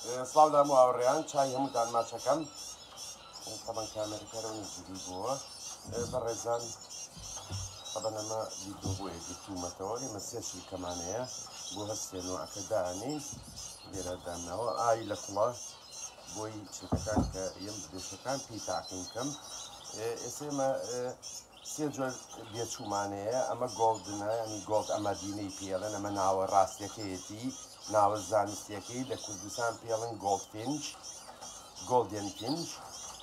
سڵاو دام و هاوڕێیان چای هەمووتان ماچەکەم تەبەن کامێرەکەرەوە نزیری بووە بەڕێزان تەبەن ئەمە ڤیدیۆ بۆ یەکگرتوومەتەوە ئێمە سێشی کەمانەیە بۆ هەستێنەوەکە دانین لێرە داناوە ئاوی لە کوڵە بۆی چێتەکان کە ئەم دێشەکان پێی تاقیم بکەم ئێستا ئێمە سێ جۆر بێچوومانەیە ئەمە گۆڵدنە ینی گۆڵد ئەمە دینەی پێڵێن ئەمە ناوە ڕاستیەکەیەتی ناوە زانستیەکەی لە کوردستان پێڵن گۆڵدفینچ گۆڵدن فینچ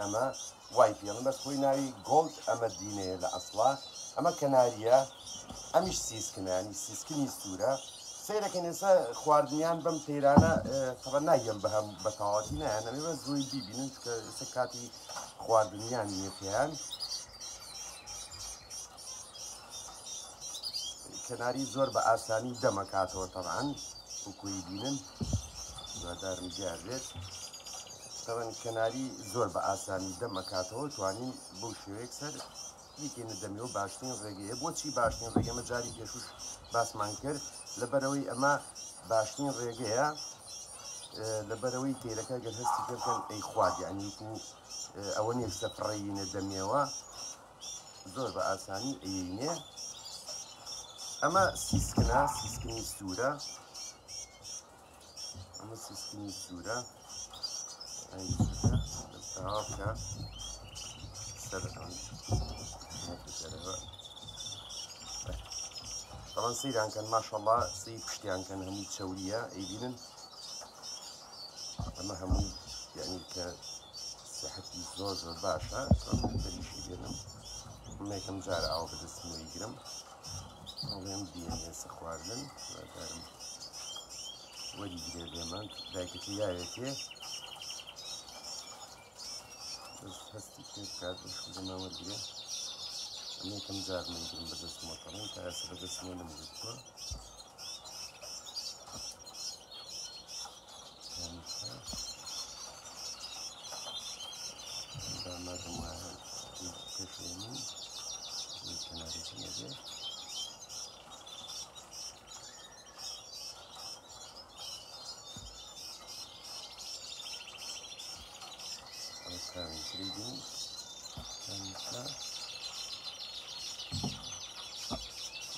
ئەمە وای پێڵن بەس خۆی ناوی گۆڵد ئەمە دینەیە لە ئەسڵا ئەمە کەناریە ئەمیش سیسکنانی سیسکنی سوورە سیرەکەن ئێستا خواردنیان بەم پەیرانە خەبەر ناگەم بە هەم بە تەواوەتی نایەن ئەمێ زۆی بیبینن کە ئێستا کاتی خواردنیان نییە پێیان کەناری زۆر بە ئاسانی دەمەکاتەوە تەبعاً وەکوی بینن دوادارم دیارێت تەبەن کەناری زۆر بە ئاسانی دەمەکاتەوە توانین بۆ شێوەیەک سەر بیکەینە دەمێەوە باشترین ڕێگەیە بۆچی باشترین ڕێگەمە جاری پێشوش باسمان کرد لەبەرەوەی ئەمە باشترین ڕێگەیە لەبەرەوەی تێرەکە گەر هەستی پێکەن ئەی خوارد یعنی و ئەوە نیە سەفڕەیینە دەمێەوە زۆر بە ئاسانی ئەینێ ئەمە سیسکنە سیسکنی سوورە ئەمە سیسکنی سوورە تاواکە سەر طبعا سیران کەن ماشەڵڵا سی پشتیان کەن هەمووی چەوریە ئەیبینن ئەمە هەمووی یعنی کە سەحەتی زۆر زۆر باشە بەریشی بێنم یەکەم جارە ئاو بەدەستمەوەی گرم ئەڵێم بیێنێسە خواردن دارم وەری گرێ بێمان دایکەکە یاوێتێ هەستی پێ بکات شوزەما وەرگێ ئەمە یەکەم جار من گرم بەدەستمەوە تەڵێن تا ئێستا بەدەستمەوە نەمگرتووە دامادم وایە پێشێنی کەنارێکی نەبێ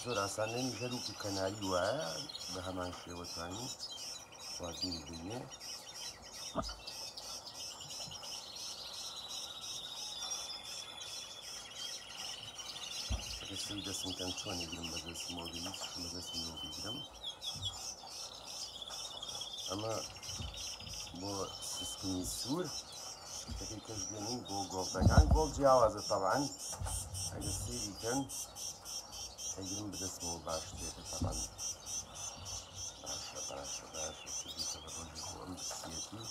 زۆر ئاسانەی ژەروک و کەناری وایە بە هەمان شێوەتانی خواردنی بینێ دەستی دەستم کەن چۆنی گرم بەدەستمەوە بەدەستمەوە بگرم ئەمە بۆ سیسکنی سوور دەکەی کەس بێنین بۆ گۆڵدەکان گۆڵ جیاوازە تەبعاً ئەگەر سەیری کەن ئەگرم بەدەستمەوە باش دێتە تەبعاً باشە سەدیکە بە ڕۆژی بۆ ئەم بسیەتی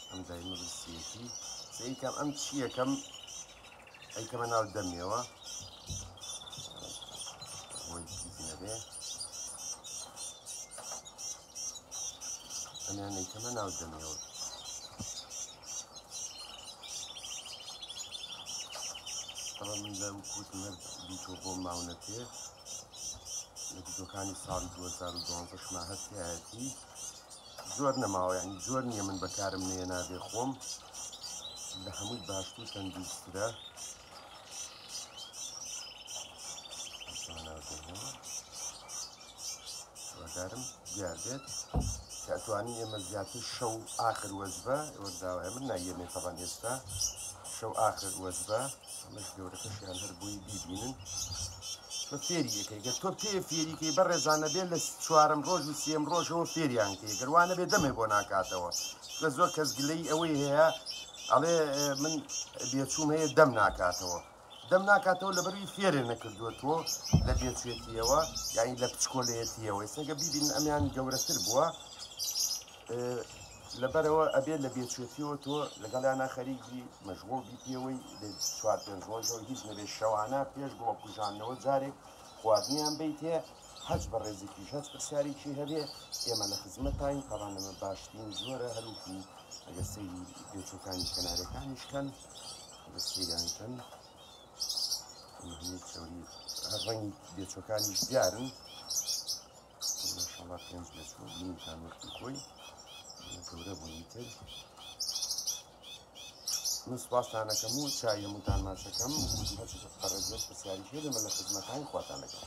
ئەم دایمە بسیەتی سەیکەم ئەم چیەکەم ئەیکەمە ناو دەمێەوە بۆی نەبێ ئەمیان ئەیکەمە ناو دەمێەوە طبعا من لە وکوتم هەر بیتۆ بۆ ماونەتێ لە ڤیدۆکانی ساڵی 2012 ما هەستایەتی زۆر نەماوە یعنی زۆر نییە من بەکارم نێ نابێ خۆم لە هەمووی باشتر تەندروسترە وەدارم دیار بێت کە ئەتوانین ئێمە زیاتر شەو ئاخر وەزبە وەرداوایە من نایەمێ تەبەن ئێستا شەو ئاخر وەزبە ئەمەش گەورەکەشیان هەر بووی بیبینن تۆ فێری یەکەی گەر تۆ پێ فێریکەی بەڕێزانە بێت لە چوارەم ڕۆژ و سێم ڕۆژەوە فێریان کەی گەروانە بێ دەمێ بۆ ناکاتەوە کە زۆر کەس گلەی ئەوەی هەیە ئەڵێ من بێچووم هەیە دەم ناکاتەوە دەم ناکاتەوە لەبەروی فێرێ نەکردووە تۆ لە بێچێتیەوە یانی لە پچکۆلەیەتیەوە ئێستاگە بیبین ئەمیان گەورەتر بووە لەبەرەوە ئەبێت لە بێچێتیەوە تۆ لەگەڵیانە خەریکی مەشغوڵ بیتەوەی لە 4-5 ڕۆژەوە هیچ نەبێت شەوانە پێش گوڵە کوژانەوە جارێک خواردنیان بیتێ هەچ بە ڕێزێکی هەچ پرسیارێکی هەبێ ئێمە لە خزمەتین تاڕانەمە باشترین زۆرە هەروکی ئەگە سەیری بێچۆکانی کەنارەکانیشکەن بە سەیرانکەن چۆری هەر ڕەنگی بێچۆکانیش دیارن ماشەڵڵا 5 بێچۆ بینتان وەرتی خۆی گەورە بوویتر من سوپاستانەکەم و چای هەمووتان ماشەکەم هەرچ پەرێزێت پرسیاری پێ دەمە لە خزمەتانی خواتانەکەم.